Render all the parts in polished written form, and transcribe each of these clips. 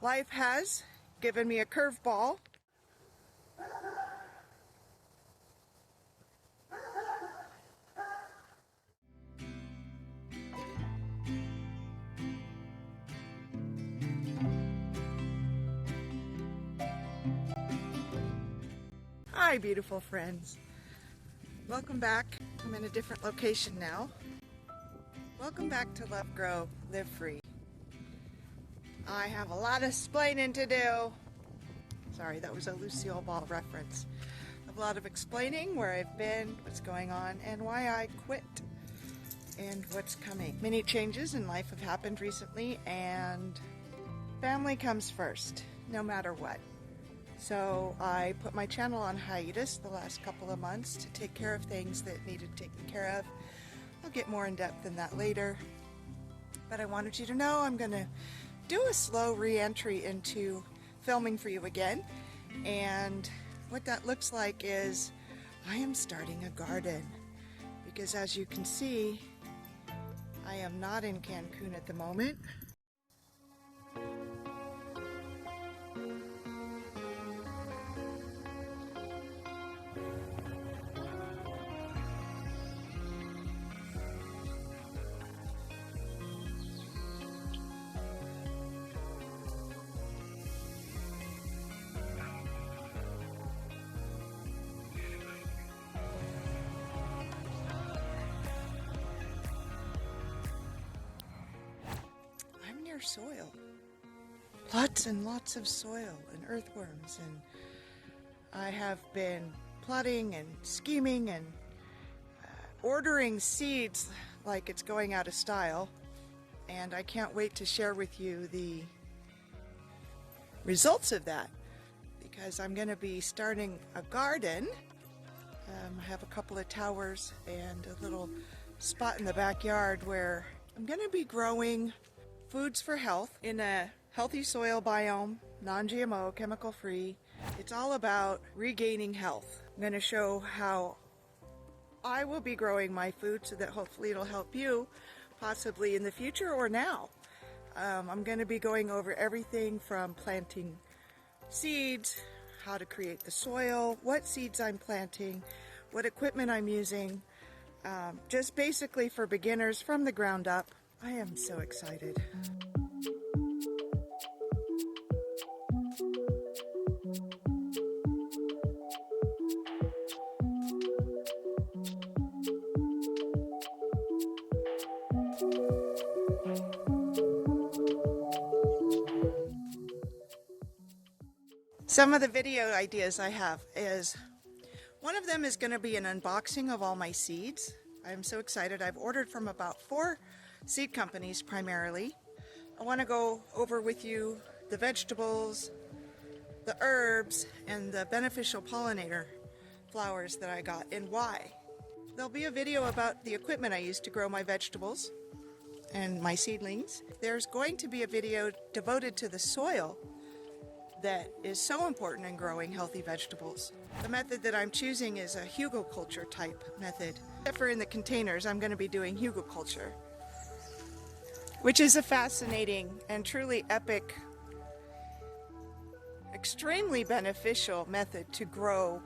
Life has given me a curveball. Hi, beautiful friends. Welcome back. I'm in a different location now. Welcome back to Love, Grow, Live Free. I have a lot of explaining to do. Sorry, that was a Lucille Ball reference. A lot of explaining where I've been, what's going on, and why I quit, and what's coming. Many changes in life have happened recently, and family comes first, no matter what. So I put my channel on hiatus the last couple of months to take care of things that needed taken care of. I'll get more in depth in that later. But I wanted you to know I'm going to do a slow re-entry into filming for you again. And what that looks like is I am starting a garden. Because as you can see, I am not in Cancun at the moment. Soil. Lots and lots of soil and earthworms, and I have been plotting and scheming and ordering seeds like it's going out of style, and I can't wait to share with you the results of that, because I'm going to be starting a garden. I have a couple of towers and a little spot in the backyard where I'm going to be growing foods for health in a healthy soil biome, non-GMO, chemical-free. It's all about regaining health. I'm going to show how I will be growing my food so that hopefully it'll help you, possibly in the future or now. I'm going to be going over everything from planting seeds, how to create the soil, what seeds I'm planting, what equipment I'm using, just basically for beginners from the ground up. I am so excited. Some of the video ideas I have is, one of them is going to be an unboxing of all my seeds. I'm so excited. I've ordered from about 4 seed companies primarily. I want to go over with you the vegetables, the herbs, and the beneficial pollinator flowers that I got and why. There'll be a video about the equipment I use to grow my vegetables and my seedlings. There's going to be a video devoted to the soil that is so important in growing healthy vegetables. The method that I'm choosing is a hugelkultur type method. Except for in the containers, I'm going to be doing hugelkultur, which is a fascinating and truly epic, extremely beneficial method to grow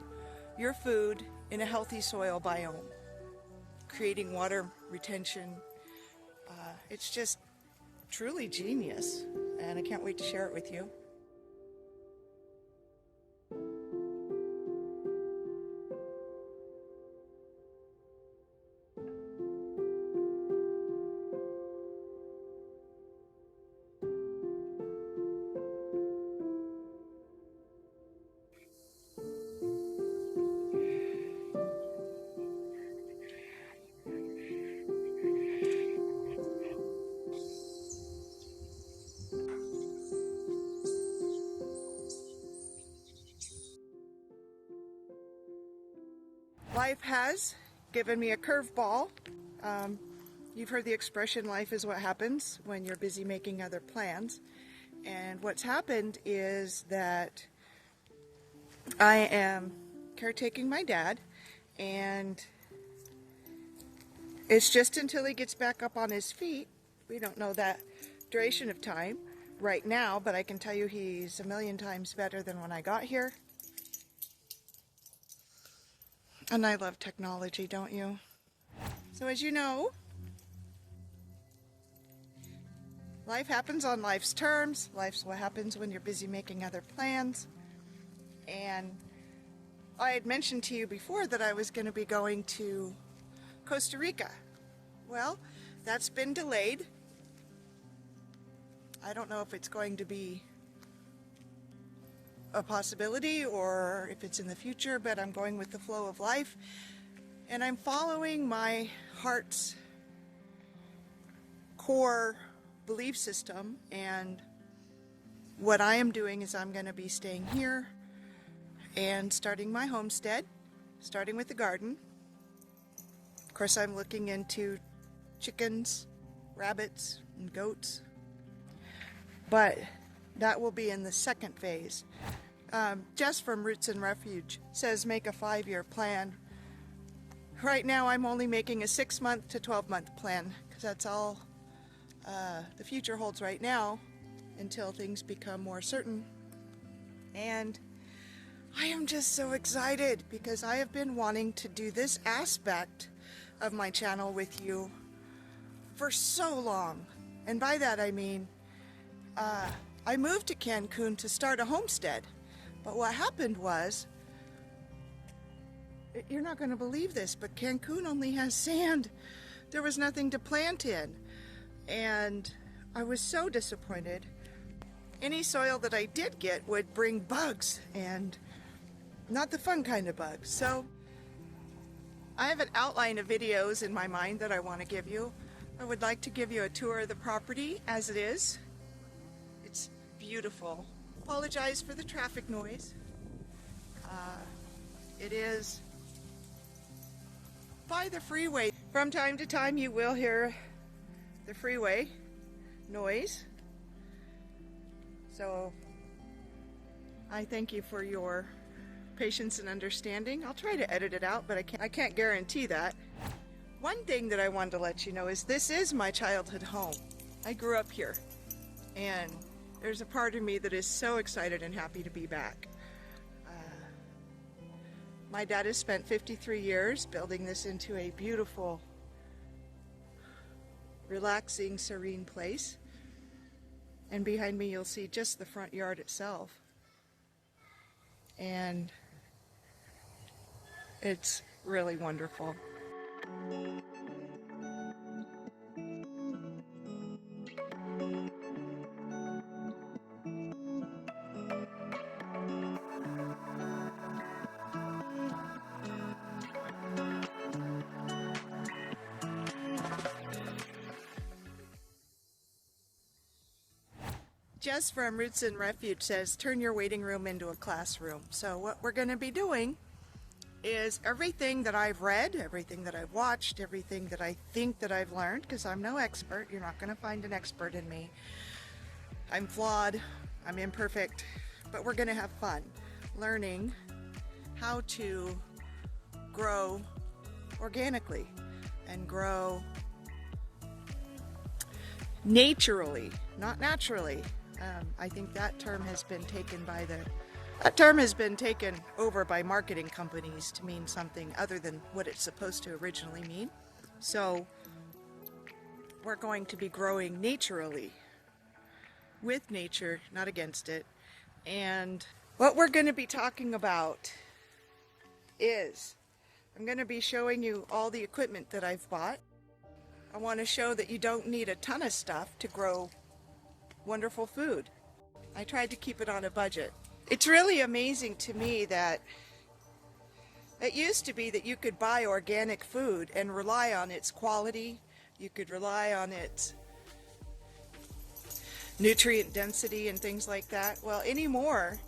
your food in a healthy soil biome, creating water retention. It's just truly genius, and I can't wait to share it with you. Life has given me a curveball. You've heard the expression, life is what happens when you're busy making other plans. And what's happened is that I am caretaking my dad, and it's just until he gets back up on his feet. We don't know that duration of time. right now, but I can tell you he's a million times better than when I got here. And I love technology, don't you? So as you know, life happens on life's terms. Life's what happens when you're busy making other plans. And I had mentioned to you before that I was going to be going to Costa Rica. Well, that's been delayed. I don't know if it's going to be a possibility or if it's in the future, but I'm going with the flow of life. And I'm following my heart's core belief system. And what I am doing is I'm going to be staying here and starting my homestead, starting with the garden. Of course, I'm looking into chickens, rabbits, and goats. But that will be in the second phase. Jess from Roots and Refuge says make a 5-year plan. Right now I'm only making a 6-month to 12-month plan because that's all the future holds right now until things become more certain. And I am just so excited because I have been wanting to do this aspect of my channel with you for so long. And by that I mean I moved to Cancun to start a homestead, but what happened was, you're not going to believe this, but Cancun only has sand. There was nothing to plant in, and I was so disappointed. Any soil that I did get would bring bugs, and not the fun kind of bugs. So I have an outline of videos in my mind that I want to give you. I would like to give you a tour of the property as it is. It's beautiful. Apologize for the traffic noise. It is by the freeway. From time to time you will hear the freeway noise. So I thank you for your patience and understanding. I'll try to edit it out, but I can't guarantee that. One thing that I wanted to let you know is this is my childhood home. I grew up here, and there's a part of me that is so excited and happy to be back. My dad has spent 53 years building this into a beautiful, relaxing, serene place. And behind me you'll see just the front yard itself. And it's really wonderful. Jess from Roots and Refuge says, turn your waiting room into a classroom. So what we're going to be doing is everything that I've read, everything that I've watched, everything that I think that I've learned, because I'm no expert. You're not going to find an expert in me. I'm flawed, I'm imperfect, but we're going to have fun learning how to grow organically and grow naturally, not naturally. I think that term has been taken over by marketing companies to mean something other than what it's supposed to originally mean. So we're going to be growing naturally, with nature, not against it. And what we're going to be talking about is, I'm going to be showing you all the equipment that I've bought. I want to show that you don't need a ton of stuff to grow wonderful food. I tried to keep it on a budget. It's really amazing to me that it used to be that you could buy organic food and rely on its quality. You could rely on its nutrient density and things like that. Well, anymore,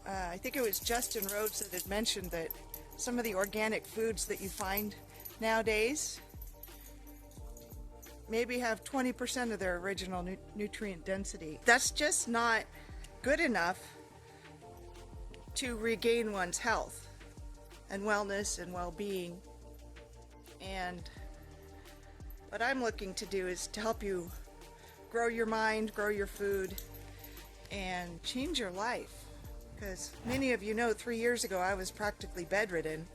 I think it was Justin Rhodes that had mentioned that some of the organic foods that you find nowadays maybe have 20% of their original nutrient density. That's just not good enough to regain one's health and wellness and well-being. And what I'm looking to do is to help you grow your mind, grow your food, and change your life. Because many of you know 3 years ago I was practically bedridden.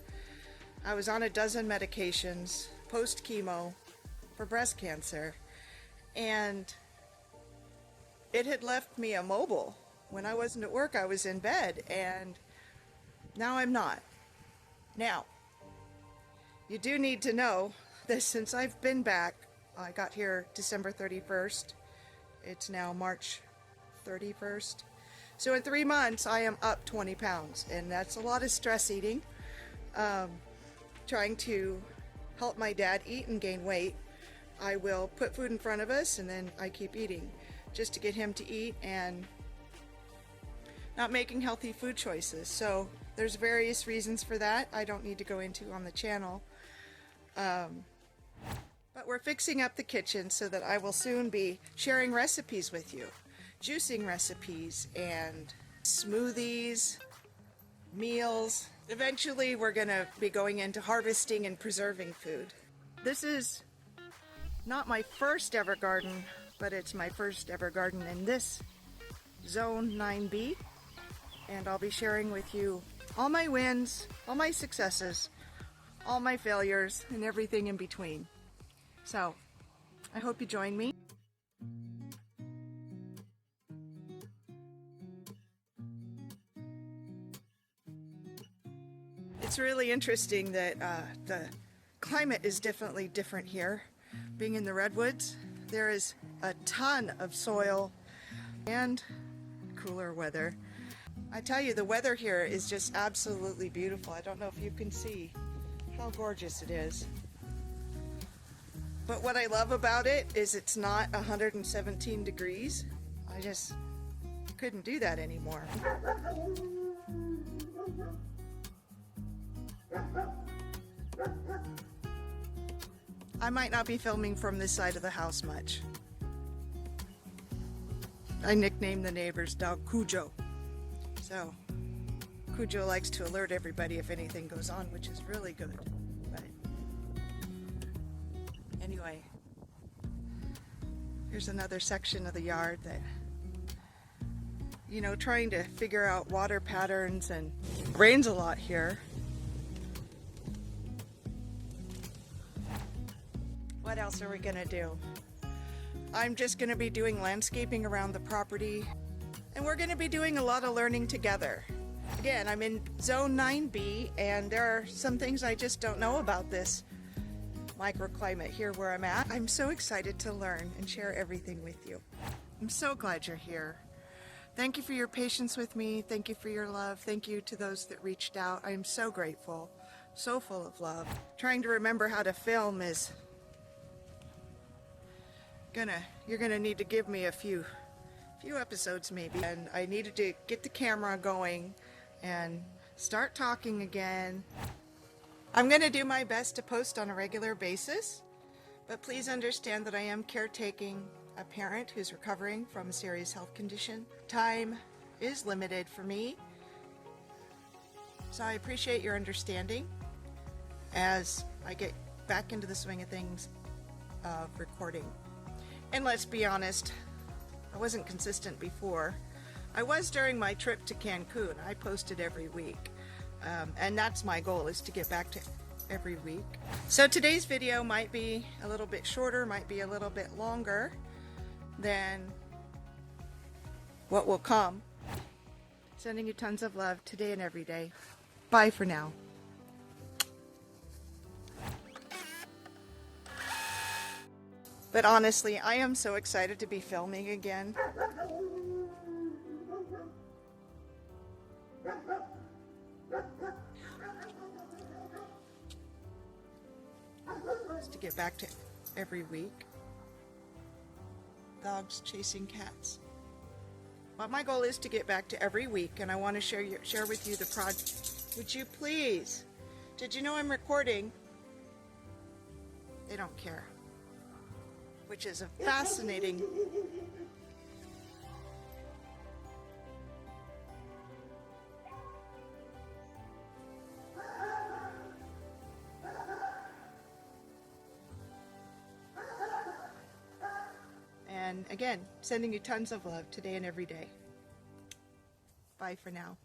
I was on a dozen medications post chemo for breast cancer, and it had left me immobile. When I wasn't at work, I was in bed, and now I'm not. Now, you do need to know that since I've been back, I got here December 31st. It's now March 31st. So in 3 months, I am up 20 pounds, and that's a lot of stress eating. Trying to help my dad eat and gain weight. I will put food in front of us, and then I keep eating just to get him to eat, and not making healthy food choices. So there's various reasons for that I don't need to go into on the channel. But we're fixing up the kitchen so that I will soon be sharing recipes with you. Juicing recipes and smoothies, meals. Eventually we're going to be going into harvesting and preserving food. This is not my first ever garden, but it's my first ever garden in this Zone 9B. And I'll be sharing with you all my wins, all my successes, all my failures, and everything in between. So, I hope you join me. It's really interesting that the climate is definitely different here. Being in the redwoods, there is a ton of soil and cooler weather. I tell you, the weather here is just absolutely beautiful. I don't know if you can see how gorgeous it is. But what I love about it is it's not 117 degrees. I just couldn't do that anymore. I might not be filming from this side of the house much. I nicknamed the neighbor's dog Cujo. So, Cujo likes to alert everybody if anything goes on, which is really good. But anyway, here's another section of the yard that, you know, trying to figure out water patterns, and it rains a lot here. What else are we gonna do? I'm just gonna be doing landscaping around the property, and we're gonna be doing a lot of learning together. Again, I'm in Zone 9B, and there are some things I just don't know about this microclimate here where I'm at. I'm so excited to learn and share everything with you. I'm so glad you're here. Thank you for your patience with me. Thank you for your love. Thank you to those that reached out. I am so grateful, so full of love. Trying to remember how to film is you're gonna need to give me a few episodes maybe. And I needed to get the camera going and start talking again. I'm gonna do my best to post on a regular basis, but please understand that I am caretaking a parent who's recovering from a serious health condition. Time is limited for me, so I appreciate your understanding as I get back into the swing of things of recording. And let's be honest, I wasn't consistent before. I was during my trip to Cancun. I posted every week, and that's my goal, is to get back to every week. So today's video might be a little bit shorter, might be a little bit longer than what will come. Sending you tons of love today and every day. Bye for now. But honestly, I am so excited to be filming again. Just to get back to every week. Dogs chasing cats. But my goal is to get back to every week, and I want to share with you the project. Would you please? Did you know I'm recording? They don't care. Which is a fascinating... And again, sending you tons of love today and every day. Bye for now.